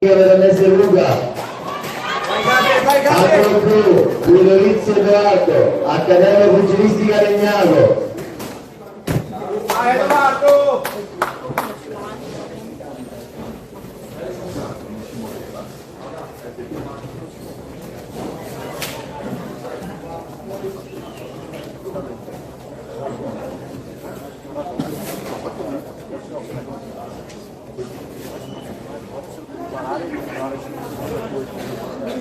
Veronese Luca, altro blu, Ludovico Edoardo, Accademia Pugilistica Legnago. Vai Edoardo!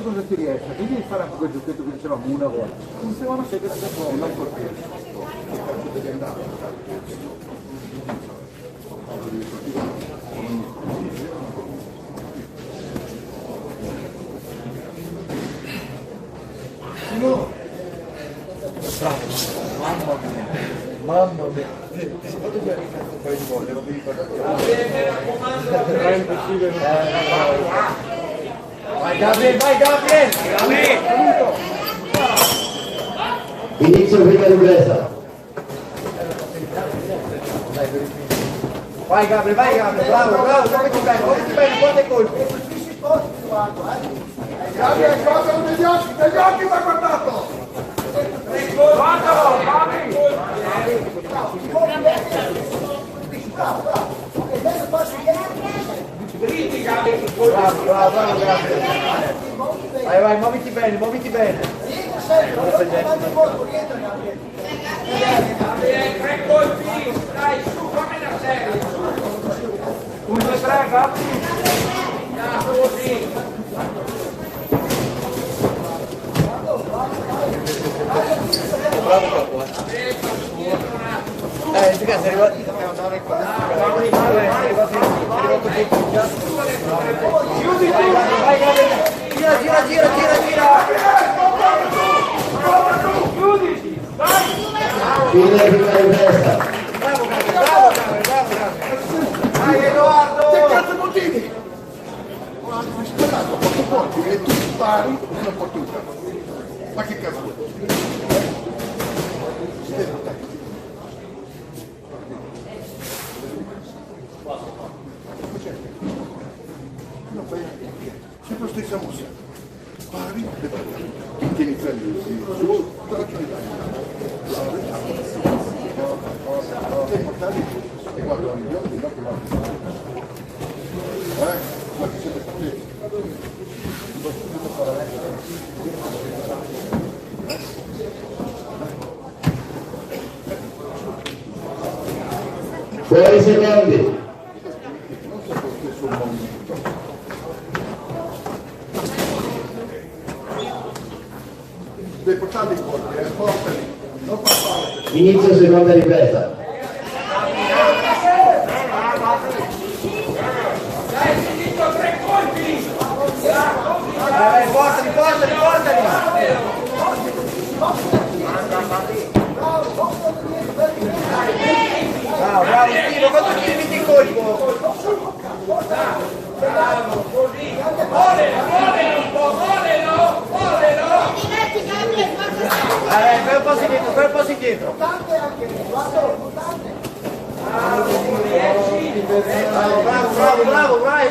Cosa ti riesce? Devi fare anche quel giochetto che dicevamo una volta. Funziona se che si può, non portiere. Che cazzo devi andare? No. Mamma mia. Ti si poteva dire che un paio di volte, non mi ricordo. Vai Gabriel, vai Gabriel! Inizio prima ripresa. Vai Gabriel, bravo, muoviti bene, guarda i colpi. Gabriel, guardalo negli occhi va guardato! Guardalo, Bravo, Gabriel. Vai, muoviti bene. Tre colpi, dai, su, fammi la serie. 1, 2, 3, Gabri. Così. Bravo capo. Sei arrivato. Chiudi, vai Gabriele. Gira. Chiudi, vai. Fine prima ripresa. Bravo Gabriele. Vai Edoardo. Che cazzo motivi? Ho sperato pochi colpi e tu spari un'opportunità. Ma che cazzo vuoi? Sempre la stessa mossa. Spari e vai. Tieni fermi su, e portali e guarda ogni giorno di dopo ma che siete contenti? Fuori secondi. Non so lo stesso movimento. Devi portarli fuori, portali, non passare. Inizio seconda ripresa. Dai, finito, tre colpi. Vai, portali. Bravo, Stino, quando ti metti in colpo? Bravo, così. Volelo un po', volelo. Fai un passo indietro. Bravo, vai.